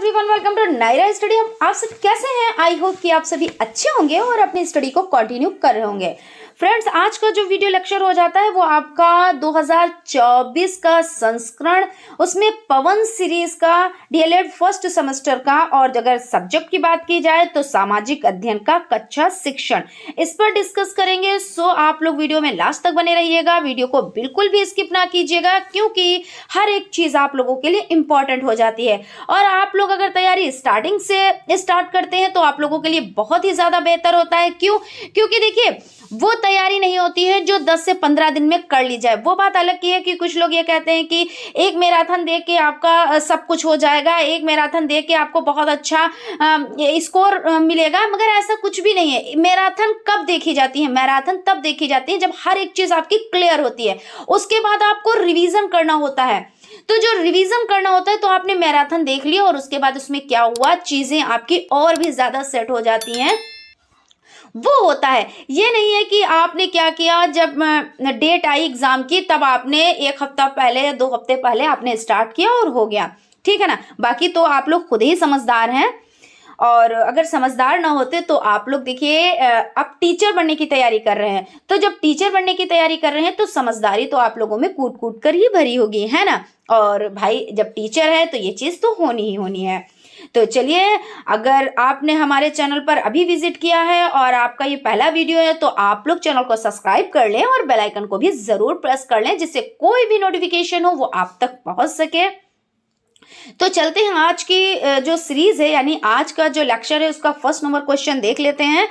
Everyone, welcome to Naira study. आप सब कैसे हैं? आई होप कि आप सभी अच्छे होंगे और अपनी स्टडी को कंटिन्यू कर रहे होंगे। फ्रेंड्स, आज का जो वीडियो लेक्चर हो जाता है वो आपका 2024 का संस्करण, उसमें पवन सीरीज का डीएलएड फर्स्ट सेमेस्टर का, और अगर सब्जेक्ट की बात की जाए तो सामाजिक अध्ययन का कक्षा शिक्षण, इस पर डिस्कस करेंगे। सो आप लोग वीडियो में लास्ट तक बने रहिएगा, वीडियो को बिल्कुल भी स्किप ना कीजिएगा, क्योंकि हर एक चीज आप लोगों के लिए इंपॉर्टेंट हो जाती है। और आप लोग अगर तैयारी स्टार्टिंग से स्टार्ट करते हैं तो आप लोगों के लिए बहुत ही ज्यादा बेहतर होता है। क्योंकि देखिए, वो तैयारी नहीं होती है जो 10 से 15 दिन में कर ली जाए। वो बात अलग की है कि कुछ लोग ये कहते हैं कि एक मैराथन देख के आपका सब कुछ हो जाएगा, एक मैराथन देख के आपको बहुत अच्छा स्कोर मिलेगा, मगर ऐसा कुछ भी नहीं है। मैराथन कब देखी जाती है? मैराथन तब देखी जाती है जब हर एक चीज आपकी क्लियर होती है, उसके बाद आपको रिवीजन करना होता है। तो जो रिवीजन करना होता है, तो आपने मैराथन देख लिया और उसके बाद उसमें क्या हुआ, चीजें आपकी और भी ज्यादा सेट हो जाती हैं, वो होता है। ये नहीं है कि आपने क्या किया, जब डेट आई एग्जाम की तब आपने एक हफ्ता पहले या 2 हफ्ते पहले आपने स्टार्ट किया और हो गया, ठीक है ना। बाकी तो आप लोग खुद ही समझदार हैं, और अगर समझदार ना होते तो आप लोग देखिए, अब टीचर बनने की तैयारी कर रहे हैं, तो जब टीचर बनने की तैयारी कर रहे हैं तो समझदारी तो आप लोगों में कूट कूट कर ही भरी होगी, है ना। और भाई, जब टीचर है तो ये चीज तो होनी ही होनी है। तो चलिए, अगर आपने हमारे चैनल पर अभी विजिट किया है और आपका ये पहला वीडियो है, तो आप लोग चैनल को सब्सक्राइब कर लें और बेल आइकन को भी जरूर प्रेस कर लें, जिससे कोई भी नोटिफिकेशन हो वो आप तक पहुंच सके। तो चलते हैं, आज की जो सीरीज है, यानी आज का जो लेक्चर है, उसका फर्स्ट नंबर क्वेश्चन देख लेते हैं।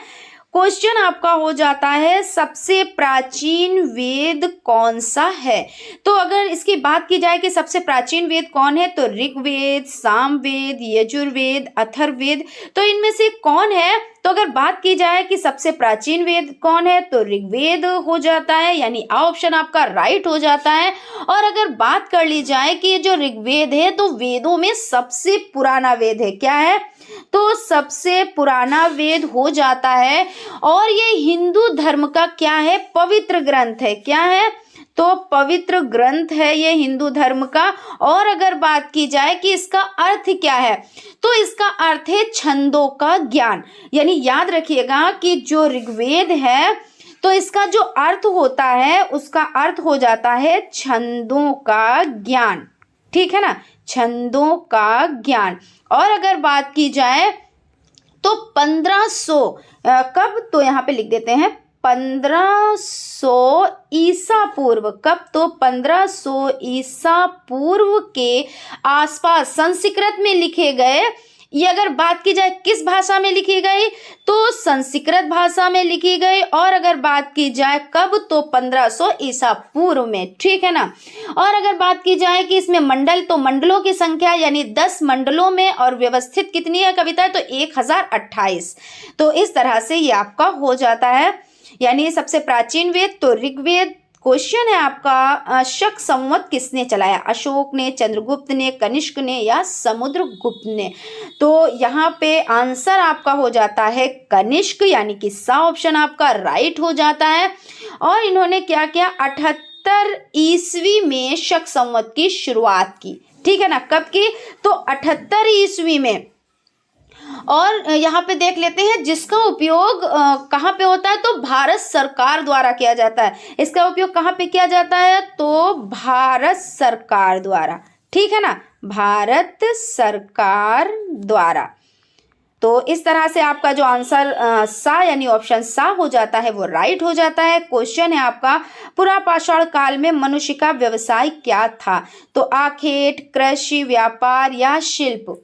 क्वेश्चन आपका हो जाता है, सबसे प्राचीन वेद कौन सा है? तो अगर इसकी बात की जाए कि सबसे प्राचीन वेद कौन है, तो ऋग्वेद, सामवेद, यजुर्वेद, अथर्ववेद, तो इनमें से कौन है? तो अगर बात की जाए कि सबसे प्राचीन वेद कौन है, तो ऋग्वेद हो जाता है, यानी आ ऑप्शन आपका राइट हो जाता है। और अगर बात कर ली जाए कि जो ऋग्वेद है, तो वेदों में सबसे पुराना वेद है, क्या है? तो सबसे पुराना वेद हो जाता है। और ये हिंदू धर्म का क्या है? पवित्र ग्रंथ है, क्या है? तो पवित्र ग्रंथ है ये हिंदू धर्म का। और अगर बात की जाए कि इसका अर्थ क्या है, तो इसका अर्थ है छंदों का ज्ञान। यानी याद रखिएगा कि जो ऋग्वेद है, तो इसका जो अर्थ होता है, उसका अर्थ हो जाता है छंदों का ज्ञान, ठीक है ना, छंदों का ज्ञान। और अगर बात की जाए तो 1500 कब, तो यहाँ पे लिख देते हैं 1500 ईसा पूर्व। कब? तो 1500 ईसा पूर्व के आसपास संस्कृत में लिखे गए। ये अगर बात की जाए किस भाषा में लिखी गई, तो संस्कृत भाषा में लिखी गई। और अगर बात की जाए कब, तो 1500 ईसा पूर्व में, ठीक है ना। और अगर बात की जाए कि इसमें मंडल, तो मंडलों की संख्या यानी 10 मंडलों में, और व्यवस्थित कितनी है कविता, तो 1028। तो इस तरह से ये आपका हो जाता है। यानी सबसे प्राचीन वेद तो ऋग्वेद। क्वेश्चन है आपका, शक संवत किसने चलाया? अशोक ने, चंद्रगुप्त ने, कनिष्क ने, या समुद्रगुप्त ने? तो यहाँ पे आंसर आपका हो जाता है कनिष्क, यानी कि सा ऑप्शन आपका राइट हो जाता है। और इन्होंने क्या किया, 78 ईस्वी में शक संवत की शुरुआत की, ठीक है ना। कब की? तो 78 ईस्वी में। और यहाँ पे देख लेते हैं, जिसका उपयोग कहाँ पे होता है, तो भारत सरकार द्वारा किया जाता है। इसका उपयोग कहाँ पे किया जाता है, तो भारत सरकार द्वारा, ठीक है ना, भारत सरकार द्वारा। तो इस तरह से आपका जो आंसर सा यानी ऑप्शन सा हो जाता है वो राइट हो जाता है। क्वेश्चन है आपका, पुरापाषाण काल में मनुष्य का व्यवसाय क्या था? तो आखेट, कृषि, व्यापार, या शिल्प?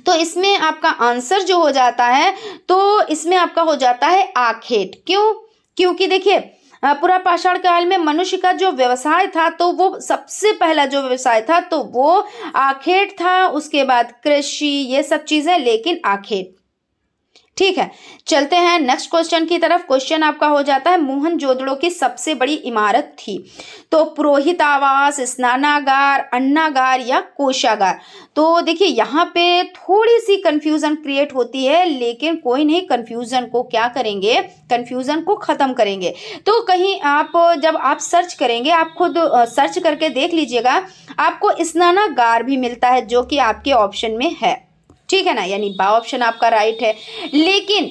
तो इसमें आपका आंसर जो हो जाता है, तो इसमें आपका हो जाता है आखेट। क्यों? क्योंकि देखिए, पुरापाषाण काल में मनुष्य का जो व्यवसाय था, तो वो सबसे पहला जो व्यवसाय था तो वो आखेट था। उसके बाद कृषि, ये सब चीजें, लेकिन आखेट, ठीक है, चलते हैं नेक्स्ट क्वेश्चन की तरफ। क्वेश्चन आपका हो जाता है मोहनजोदड़ो की सबसे बड़ी इमारत थी, तो पुरोहित आवास, स्नानागार, अन्नागार या कोषागार। तो देखिए यहाँ पे थोड़ी सी कंफ्यूजन क्रिएट होती है, लेकिन कोई नहीं, कंफ्यूजन को क्या करेंगे, कंफ्यूजन को खत्म करेंगे। तो कहीं आप जब आप सर्च करेंगे, आप खुद सर्च करके देख लीजिएगा, आपको स्नानागार भी मिलता है जो कि आपके ऑप्शन में है, ठीक है ना, यानी बा ऑप्शन आपका राइट है। लेकिन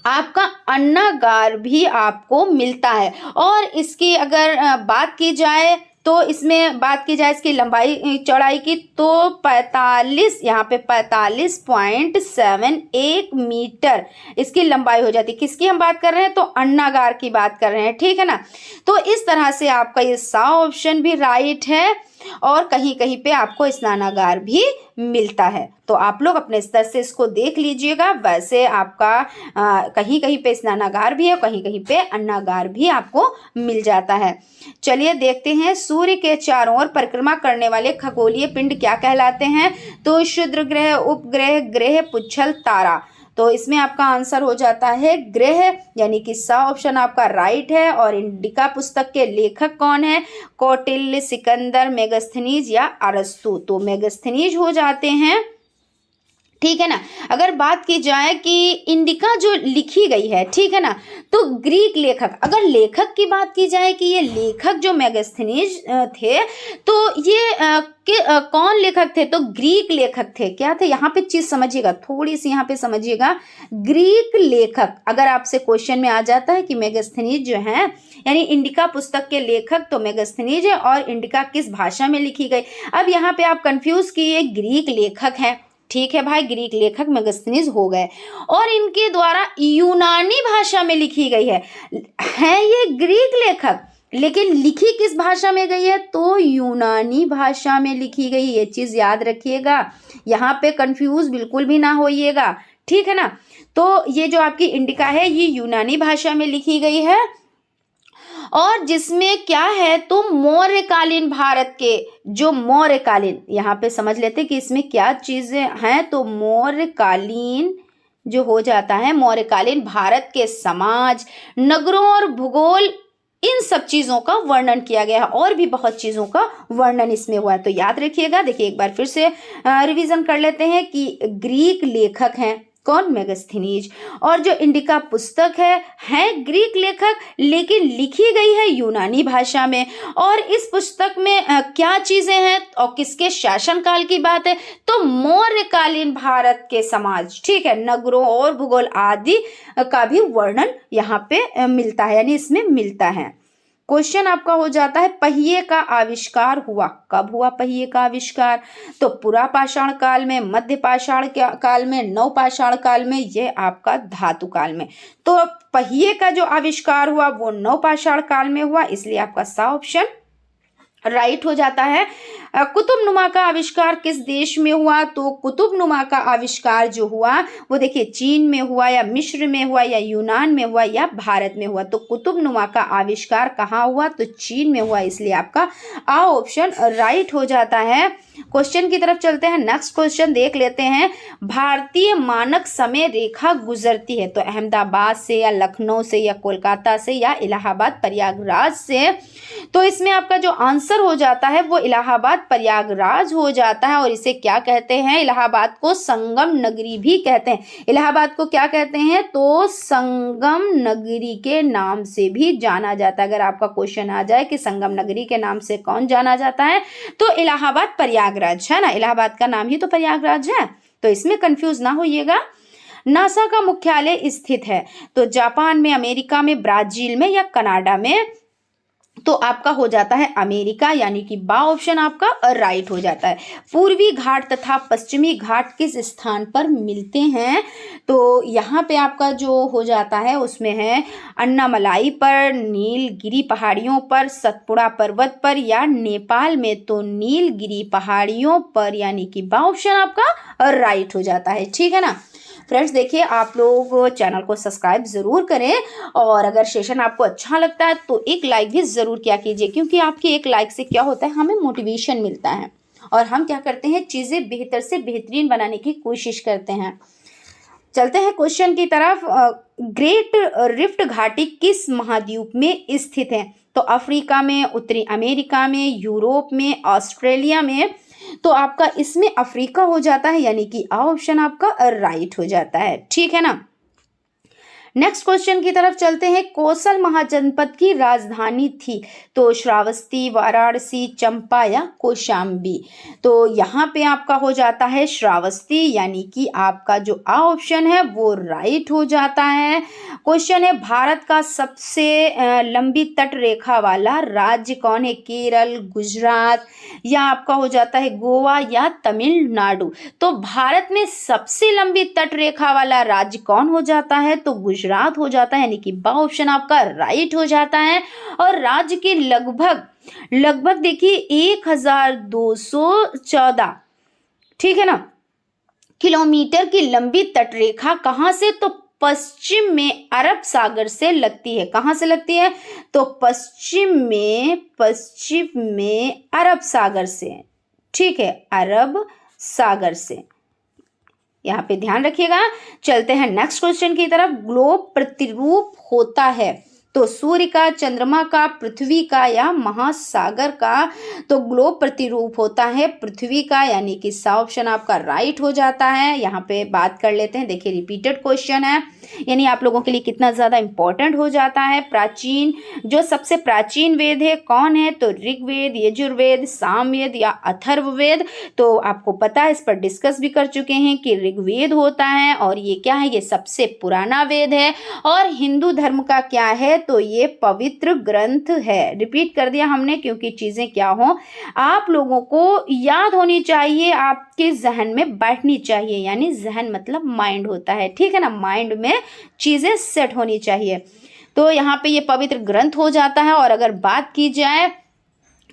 आपका अन्नागार भी आपको मिलता है। और इसकी अगर बात की जाए, तो इसमें बात की जाए इसकी लंबाई चौड़ाई की, तो 45, यहाँ पे 45.71 मीटर इसकी लंबाई हो जाती है। किसकी हम बात कर रहे हैं, तो अन्नागार की बात कर रहे हैं, ठीक है ना। तो इस तरह से आपका ये सा ऑप्शन भी राइट है, और कहीं कहीं पे आपको स्नानागार भी मिलता है। तो आप लोग अपने स्तर से इसको देख लीजिएगा। वैसे आपका कहीं कहीं पे स्नानागार भी है, कहीं कहीं पे अन्नागार भी आपको मिल जाता है। चलिए देखते हैं, सूर्य के चारों ओर परिक्रमा करने वाले खगोलीय पिंड क्या कहलाते हैं। तो क्षुद्र ग्रह, उपग्रह, ग्रह, पुच्छल, तारा। तो इसमें आपका आंसर हो जाता है ग्रह, यानी कि सा ऑप्शन आपका राइट है। और इंडिका पुस्तक के लेखक कौन है, कौटिल्य, सिकंदर, मेगस्थनीज या अरस्तु। तो मेगस्थनीज हो जाते हैं, ठीक है ना। अगर बात की जाए कि इंडिका जो लिखी गई है, ठीक है ना, तो ग्रीक लेखक, अगर लेखक की बात की जाए कि ये लेखक जो मेगस्थनीज थे, तो ये कौन लेखक थे, तो ग्रीक लेखक थे। क्या थे, यहाँ पे चीज समझिएगा, थोड़ी सी यहाँ पे समझिएगा। ग्रीक लेखक, अगर आपसे क्वेश्चन में आ जाता है कि मेगस्थनीज जो है, यानी इंडिका पुस्तक के लेखक तो मेगस्थनीज है, और इंडिका किस भाषा में लिखी गई। अब यहाँ पे आप कंफ्यूज किए, ग्रीक लेखक है, ठीक है भाई, ग्रीक लेखक मेगस्थनीज हो गए, और इनके द्वारा यूनानी भाषा में लिखी गई है ये ग्रीक लेखक, लेकिन लिखी किस भाषा में गई है, तो यूनानी भाषा में लिखी गई। ये चीज याद रखिएगा, यहाँ पे कंफ्यूज बिल्कुल भी ना होइएगा, ठीक है ना। तो ये जो आपकी इंडिका है, ये यूनानी भाषा में लिखी गई है, और जिसमें क्या है, तो मौर्यकालीन भारत के जो मौर्यकालीन, यहाँ पे समझ लेते कि इसमें क्या चीजें हैं। तो मौर्यकालीन जो हो जाता है, मौर्यकालीन भारत के समाज, नगरों और भूगोल, इन सब चीजों का वर्णन किया गया है, और भी बहुत चीजों का वर्णन इसमें हुआ है। तो याद रखिएगा, देखिए एक बार फिर से रिवीजन कर लेते हैं कि ग्रीक लेखक हैं कौन, मेगस्थनीज, और जो इंडिका पुस्तक है ग्रीक लेखक, लेकिन लिखी गई है यूनानी भाषा में। और इस पुस्तक में क्या चीजें हैं और किसके शासनकाल की बात है, तो मौर्यकालीन भारत के समाज, ठीक है, नगरों और भूगोल आदि का भी वर्णन यहाँ पे मिलता है, यानी इसमें मिलता है। क्वेश्चन आपका हो जाता है, पहिए का आविष्कार हुआ कब हुआ, पहिए का आविष्कार, तो पुरा पाषाण काल में, मध्य पाषाण काल में, नव पाषाण काल में, ये आपका धातु काल में। तो पहिए का जो आविष्कार हुआ वो नव पाषाण काल में हुआ, इसलिए आपका सा ऑप्शन राइट हो जाता है। कुतुबनुमा का आविष्कार किस देश में हुआ, तो कुतुबनुमा का आविष्कार जो हुआ वो देखिए चीन में हुआ, या मिस्र में हुआ, या यूनान में हुआ, या भारत में हुआ। तो कुतुबनुमा का आविष्कार कहाँ हुआ, तो चीन में हुआ, इसलिए आपका आ ऑप्शन राइट हो जाता है। क्वेश्चन की तरफ चलते हैं, नेक्स्ट क्वेश्चन देख लेते हैं। भारतीय मानक समय रेखा गुजरती है, तो अहमदाबाद से, या लखनऊ से, या कोलकाता से, या इलाहाबाद प्रयागराज से। तो इसमें आपका जो आंसर हो जाता है वो इलाहाबाद प्रयागराज हो जाता है। और इसे क्या कहते हैं, इलाहाबाद को संगम नगरी भी कहते हैं। इलाहाबाद को क्या कहते हैं, तो संगम नगरी के नाम से भी जाना जाता है। अगर आपका क्वेश्चन आ जाए कि संगम नगरी के नाम से कौन जाना जाता है, तो इलाहाबाद प्रयागराज है ना, इलाहाबाद का नाम ही तो प्रयागराज है, तो इसमें कंफ्यूज ना होइएगा। नासा का मुख्यालय स्थित है, तो जापान में, अमेरिका में, ब्राजील में, या कनाडा में। तो आपका हो जाता है अमेरिका, यानी कि बा ऑप्शन आपका राइट हो जाता है। पूर्वी घाट तथा पश्चिमी घाट किस स्थान पर मिलते हैं, तो यहाँ पे आपका जो हो जाता है उसमें है अन्नामलाई पर, नीलगिरी पहाड़ियों पर, सतपुड़ा पर्वत पर, या नेपाल में। तो नीलगिरी पहाड़ियों पर, यानी कि बा ऑप्शन आपका राइट हो जाता है, ठीक है ना। फ्रेंड्स देखिए, आप लोग चैनल को सब्सक्राइब ज़रूर करें, और अगर सेशन आपको अच्छा लगता है तो एक लाइक भी ज़रूर किया कीजिए, क्योंकि आपके एक लाइक से क्या होता है, हमें मोटिवेशन मिलता है, और हम क्या करते हैं, चीज़ें बेहतर से बेहतरीन बनाने की कोशिश करते हैं। चलते हैं क्वेश्चन की तरफ। ग्रेट रिफ्ट घाटी किस महाद्वीप में स्थित है? तो अफ्रीका में, उत्तरी अमेरिका में, यूरोप में, ऑस्ट्रेलिया में। तो आपका इसमें अफ्रीका हो जाता है, यानी कि आ ऑप्शन आपका राइट हो जाता है। ठीक है ना। नेक्स्ट क्वेश्चन की तरफ चलते हैं। कोसल महाजनपद की राजधानी थी? तो श्रावस्ती, वाराणसी, चंपा या कौशाम्बी। तो यहाँ पे आपका हो जाता है श्रावस्ती, यानी कि आपका जो आ ऑप्शन है वो राइट हो जाता है। क्वेश्चन है, भारत का सबसे लंबी तट रेखा वाला राज्य कौन है? केरल, गुजरात या आपका हो जाता है गोवा या तमिलनाडु। तो भारत में सबसे लंबी तट रेखा वाला राज्य कौन हो जाता है? तो गुजरात हो जाता है, यानी कि बा ऑप्शन आपका राइट हो जाता है। और राज्य के लगभग देखिए 1214, ठीक है ना, किलोमीटर की लंबी तटरेखा कहां से? तो पश्चिम में अरब सागर से लगती है। कहां से लगती है? तो पश्चिम में अरब सागर से। ठीक है, अरब सागर से, यहाँ पे ध्यान रखिएगा। चलते हैं नेक्स्ट क्वेश्चन की तरफ। ग्लोब प्रतिरूप होता है? तो सूर्य का, चंद्रमा का, पृथ्वी का या महासागर का। तो ग्लोब प्रतिरूप होता है पृथ्वी का, यानी कि सा ऑप्शन आपका राइट हो जाता है। यहाँ पे बात कर लेते हैं। देखिए रिपीटेड क्वेश्चन है, यानी आप लोगों के लिए कितना ज़्यादा इंपॉर्टेंट हो जाता है। जो सबसे प्राचीन वेद है कौन है? तो ऋग्वेद, यजुर्वेद, सामवेद या अथर्ववेद। तो आपको पता है, इस पर डिस्कस भी कर चुके हैं कि ऋग्वेद होता है और ये क्या है? ये सबसे पुराना वेद है। और हिंदू धर्म का क्या है? तो ये पवित्र ग्रंथ है। रिपीट कर दिया हमने, क्योंकि चीजें क्या हो, आप लोगों को याद होनी चाहिए, आपके जहन में बैठनी चाहिए। यानी जहन मतलब माइंड होता है, ठीक है ना, माइंड में चीजें सेट होनी चाहिए। तो यहाँ पे ये पवित्र ग्रंथ हो जाता है। और अगर बात की जाए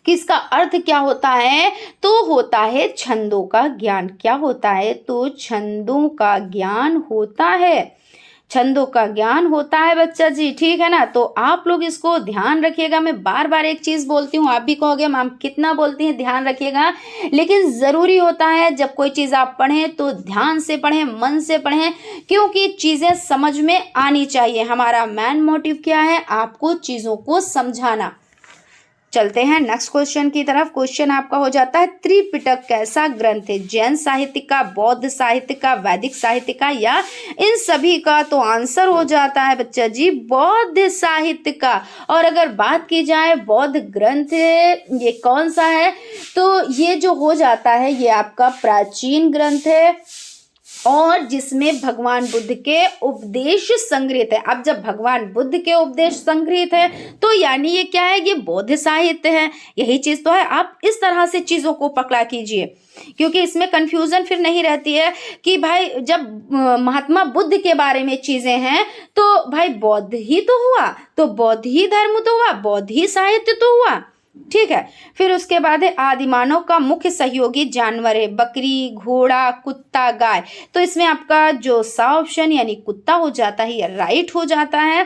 कि इसका अर्थ क्या होता है, तो होता है छंदों का ज्ञान। क्या होता है? तो छंदों का ज्ञान होता है। छंदों का ज्ञान होता है बच्चा जी, ठीक है ना। तो आप लोग इसको ध्यान रखिएगा। मैं बार बार एक चीज बोलती हूँ, आप भी कहोगे मैम कितना बोलती हैं, ध्यान रखिएगा। लेकिन जरूरी होता है जब कोई चीज आप पढ़ें तो ध्यान से पढ़ें, मन से पढ़ें, क्योंकि चीजें समझ में आनी चाहिए। हमारा मेन मोटिव क्या है? आपको चीजों को समझाना। चलते हैं नेक्स्ट क्वेश्चन की तरफ। क्वेश्चन आपका हो जाता है, त्रिपिटक कैसा ग्रंथ है? जैन साहित्य का, बौद्ध साहित्य का, वैदिक साहित्य का या इन सभी का? तो आंसर हो जाता है बच्चा जी बौद्ध साहित्य का। और अगर बात की जाए बौद्ध ग्रंथ ये कौन सा है, तो ये जो हो जाता है ये आपका प्राचीन ग्रंथ है और जिसमें भगवान बुद्ध के उपदेश संग्रहित है। अब जब भगवान बुद्ध के उपदेश संग्रहित है तो यानी ये क्या है? ये बौद्ध साहित्य है। यही चीज तो है। आप इस तरह से चीजों को पकड़ा कीजिए, क्योंकि इसमें कंफ्यूजन फिर नहीं रहती है कि भाई जब महात्मा बुद्ध के बारे में चीजें हैं तो भाई बौद्ध ही तो हुआ, तो बौद्ध ही धर्म तो हुआ, बौद्ध ही साहित्य तो हुआ, ठीक है। फिर उसके बाद है आदिमानव का मुख्य सहयोगी जानवर है बकरी, घोड़ा, कुत्ता, गाय। तो इसमें आपका जो सा ऑप्शन यानी कुत्ता हो जाता है, ये राइट हो जाता है।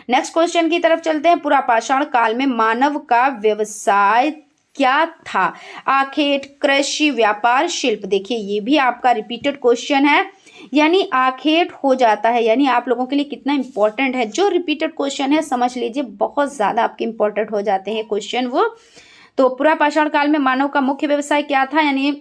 नेक्स्ट क्वेश्चन की तरफ चलते हैं। पुरापाषाण काल में मानव का व्यवसाय क्या था? आखेट, कृषि, व्यापार, शिल्प। देखिए ये भी आपका रिपीटेड क्वेश्चन है, यानी आखेट हो जाता है। यानी आप लोगों के लिए कितना इंपॉर्टेंट है, जो रिपीटेड क्वेश्चन है समझ लीजिए बहुत ज्यादा आपके इंपॉर्टेंट हो जाते हैं क्वेश्चन वो। तो पुरापाषाण काल में मानव का मुख्य व्यवसाय क्या था, यानी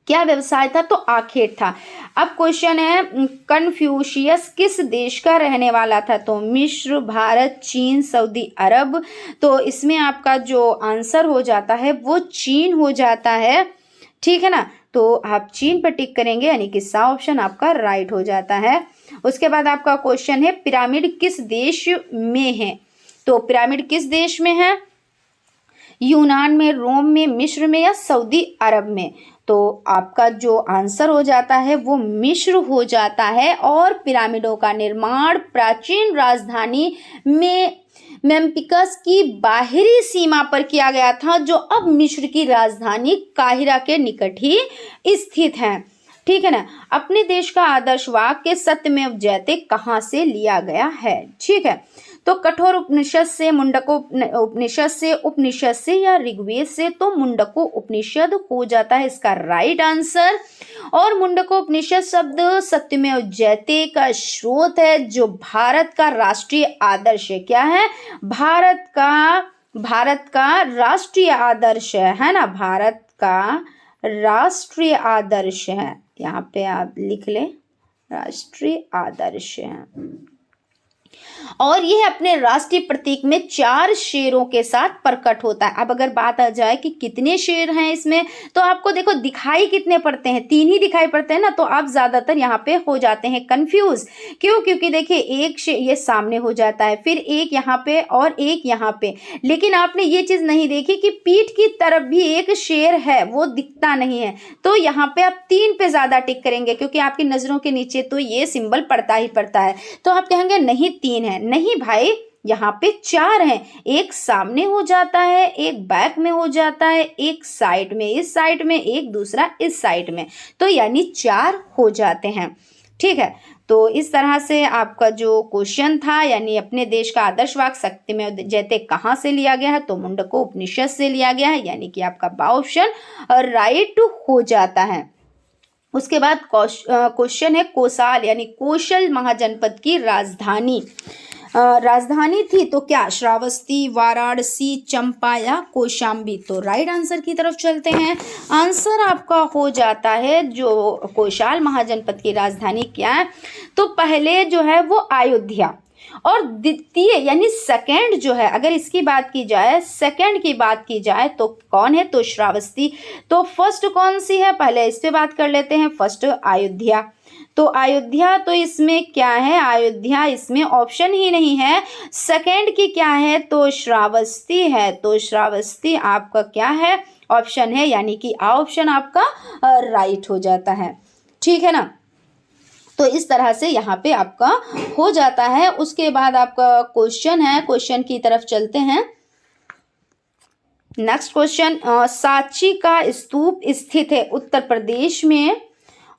क्या व्यवसाय था? तो आखेट था। अब क्वेश्चन है, कन्फ्यूशियस किस देश का रहने वाला था? तो मिस्र, भारत, चीन, सऊदी अरब। तो इसमें आपका जो आंसर हो जाता है वो चीन हो जाता है, ठीक है ना। तो आप चीन पर टिक करेंगे, यानी कि सा ऑप्शन आपका राइट हो जाता है। उसके बाद आपका क्वेश्चन है, पिरामिड किस देश में है? तो पिरामिड किस देश में है? यूनान में, रोम में, मिस्र में या सऊदी अरब में? तो आपका जो आंसर हो जाता है वो मिस्र हो जाता है। और पिरामिडों का निर्माण प्राचीन राजधानी में मेम्फिस की बाहरी सीमा पर किया गया था, जो अब मिस्र की राजधानी काहिरा के निकट ही स्थित है, ठीक है ना। अपने देश का आदर्श वाक्य सत्यमेव जयते कहाँ से लिया गया है? ठीक है, तो कठोर उपनिषद से, मुंडको उपनिषद से या ऋग्वेद से? तो मुंडको उपनिषद हो जाता है इसका राइट आंसर। और मुंडकोपनिषद शब्द सत्यमेव जयते का स्रोत है, जो भारत का राष्ट्रीय आदर्श है। क्या है? भारत का राष्ट्रीय आदर्श है ना, भारत का राष्ट्रीय आदर्श है। यहाँ पे आप लिख ले, राष्ट्रीय आदर्श है। और यह अपने राष्ट्रीय प्रतीक में 4 शेरों के साथ प्रकट होता है। अब अगर बात आ जाए कि कितने शेर हैं इसमें, तो आपको देखो दिखाई कितने पड़ते हैं, 3 ही दिखाई पड़ते हैं ना, तो आप ज्यादातर यहाँ पे हो जाते हैं कंफ्यूज। क्यों? क्योंकि देखिए एक शेर ये सामने हो जाता है, फिर एक यहाँ पे और एक यहाँ पे, लेकिन आपने ये चीज नहीं देखी कि पीठ की तरफ भी एक शेर है, वो दिखता नहीं है। तो यहाँ पे आप 3 पे ज्यादा टिक करेंगे, क्योंकि आपकी नजरों के नीचे तो ये सिंबल पड़ता ही पड़ता है। तो आप कहेंगे नहीं 3 है, नहीं भाई यहाँ पे 4 हैं। एक सामने हो जाता है, एक बैक में हो जाता है, एक साइड में, इस साइड में, एक दूसरा इस साइड में, तो यानी 4 हो जाते हैं। ठीक है, तो इस तरह से आपका जो क्वेश्चन था, यानी अपने देश का आदर्श वाक्य सत्यमेव जयते कहाँ से लिया गया है, तो मुंडकोपनिषद से लिया गया है, यानी कि आपका बा ऑप्शन राइट हो जाता है। उसके बाद क्वेश्चन है कोसाल, यानी कौशल महाजनपद की राजधानी थी, तो क्या? श्रावस्ती, वाराणसी, चंपा या कौशाम्बी? तो राइट आंसर की तरफ चलते हैं। आंसर आपका हो जाता है जो कौशल महाजनपद की राजधानी क्या है, तो पहले जो है वो अयोध्या, और द्वितीय यानी सेकंड जो है, अगर इसकी बात की जाए, सेकंड की बात की जाए तो कौन है? तो श्रावस्ती। तो फर्स्ट कौन सी है? पहले इस पे बात कर लेते हैं। फर्स्ट अयोध्या, तो अयोध्या तो इसमें क्या है? अयोध्या इसमें ऑप्शन ही नहीं है। सेकंड की क्या है? तो श्रावस्ती है, तो श्रावस्ती आपका क्या है? ऑप्शन है, यानी कि आ ऑप्शन आपका राइट हो जाता है। ठीक है ना, तो इस तरह से यहाँ पे आपका हो जाता है। उसके बाद आपका क्वेश्चन है, क्वेश्चन की तरफ चलते हैं। नेक्स्ट क्वेश्चन, सांची का स्तूप स्थित है उत्तर प्रदेश में,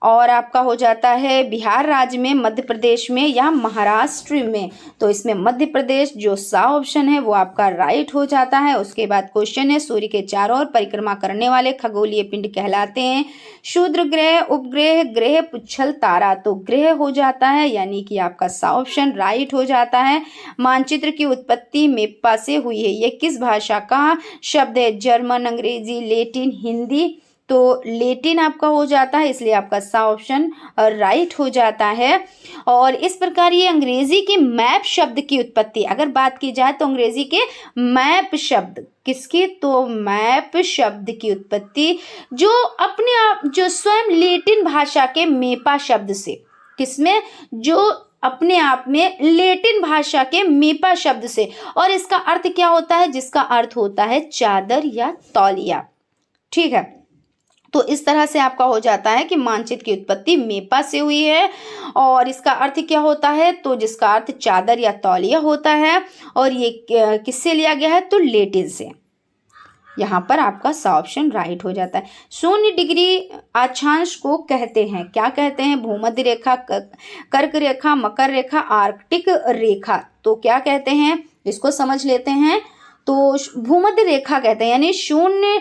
और आपका हो जाता है बिहार राज्य में, मध्य प्रदेश में या महाराष्ट्र में? तो इसमें मध्य प्रदेश जो सा ऑप्शन है वो आपका राइट हो जाता है। उसके बाद क्वेश्चन है, सूर्य के चारों ओर परिक्रमा करने वाले खगोलीय पिंड कहलाते हैं क्षुद्र ग्रह, उपग्रह, ग्रह, पुच्छल, तारा? तो ग्रह हो जाता है, यानी कि आपका सा ऑप्शन राइट हो जाता है। मानचित्र की उत्पत्ति मेप्पा से हुई है, ये किस भाषा का शब्द है? जर्मन, अंग्रेजी, लैटिन, हिंदी? तो लैटिन आपका हो जाता है, इसलिए आपका सा ऑप्शन राइट हो जाता है। और इस प्रकार ये अंग्रेजी के मैप शब्द की उत्पत्ति अगर बात की जाए, तो अंग्रेजी के मैप शब्द किसकी? तो मैप शब्द की उत्पत्ति जो अपने आप जो स्वयं लैटिन भाषा के मेपा शब्द से, किसमें? जो अपने आप में लैटिन भाषा के मेपा शब्द से, और इसका अर्थ क्या होता है? जिसका अर्थ होता है चादर या तौलिया। ठीक है, तो इस तरह से आपका हो जाता है कि मानचित्र की उत्पत्ति मेपा से हुई है, और इसका अर्थ क्या होता है? तो जिसका अर्थ चादर या तौलिया होता है, और ये किससे लिया गया है? तो लैटिन से। यहाँ पर आपका सा ऑप्शन राइट हो जाता है। 0 डिग्री अक्षांश को कहते हैं, क्या कहते हैं? भूमध्य रेखा, कर्क रेखा, मकर रेखा, आर्कटिक रेखा? तो क्या कहते हैं, इसको समझ लेते हैं। तो भूमध्य रेखा कहते हैं, यानी 0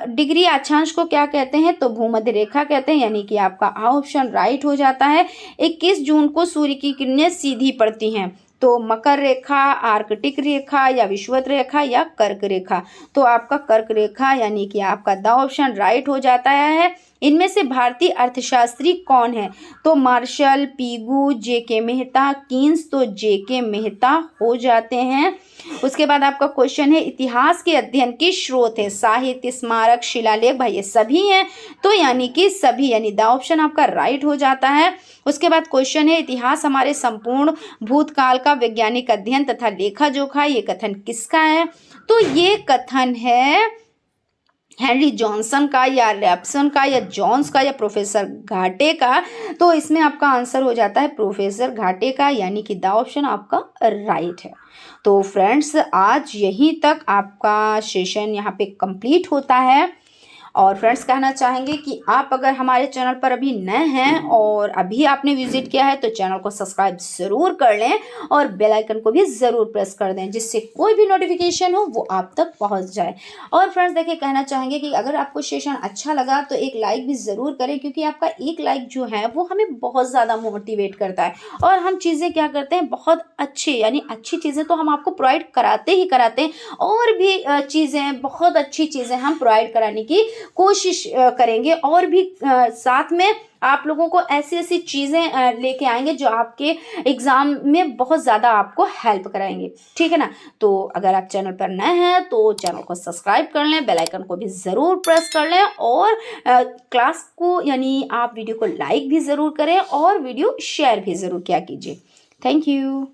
डिग्री अक्षांश को क्या कहते हैं? तो भूमध्य रेखा कहते हैं, यानी कि आपका आ ऑप्शन राइट हो जाता है। 21 जून को सूर्य की किरणें सीधी पड़ती हैं, तो मकर रेखा, आर्कटिक रेखा या विषुवत रेखा या कर्क रेखा? तो आपका कर्क रेखा, यानी कि आपका द ऑप्शन राइट हो जाता है। इनमें से भारतीय अर्थशास्त्री कौन है? तो मार्शल, पीगू, जेके मेहता, कीन्स? तो जेके मेहता हो जाते हैं। उसके बाद आपका क्वेश्चन है, इतिहास के अध्ययन की स्रोत है? साहित्य, स्मारक, शिलालेख? भाई ये सभी हैं, तो यानी कि सभी, यानी द ऑप्शन आपका राइट हो जाता है। उसके बाद क्वेश्चन है, इतिहास हमारे संपूर्ण भूतकाल का वैज्ञानिक अध्ययन तथा लेखा जोखा, ये कथन किसका है? तो ये कथन है हेनरी जॉनसन का, या रैप्सन का, या जॉन्स का, या प्रोफेसर घाटे का? तो इसमें आपका आंसर हो जाता है प्रोफेसर घाटे का, यानी कि द ऑप्शन आपका राइट है। तो फ्रेंड्स, आज यहीं तक आपका सेशन यहाँ पे कंप्लीट होता है, और फ्रेंड्स कहना चाहेंगे कि आप अगर हमारे चैनल पर अभी नए हैं और अभी आपने विजिट किया है तो चैनल को सब्सक्राइब ज़रूर कर लें और बेल आइकन को भी ज़रूर प्रेस कर दें, जिससे कोई भी नोटिफिकेशन हो वो आप तक पहुंच जाए। और फ्रेंड्स देखिए, कहना चाहेंगे कि अगर आपको सेशन अच्छा लगा तो एक लाइक भी ज़रूर करें, क्योंकि आपका एक लाइक जो है वो हमें बहुत ज़्यादा मोटिवेट करता है। और हम चीज़ें क्या करते हैं, बहुत अच्छी यानी अच्छी चीज़ें तो हम आपको प्रोवाइड कराते ही कराते हैं, और भी चीज़ें, बहुत अच्छी चीज़ें हम प्रोवाइड कराने की कोशिश करेंगे, और भी साथ में आप लोगों को ऐसी ऐसी चीज़ें लेके आएंगे जो आपके एग्ज़ाम में बहुत ज़्यादा आपको हेल्प कराएंगे, ठीक है ना। तो अगर आप चैनल पर नए हैं तो चैनल को सब्सक्राइब कर लें, बेल आइकन को भी ज़रूर प्रेस कर लें, और क्लास को यानी आप वीडियो को लाइक भी ज़रूर करें और वीडियो शेयर भी ज़रूर किया कीजिए। Thank you.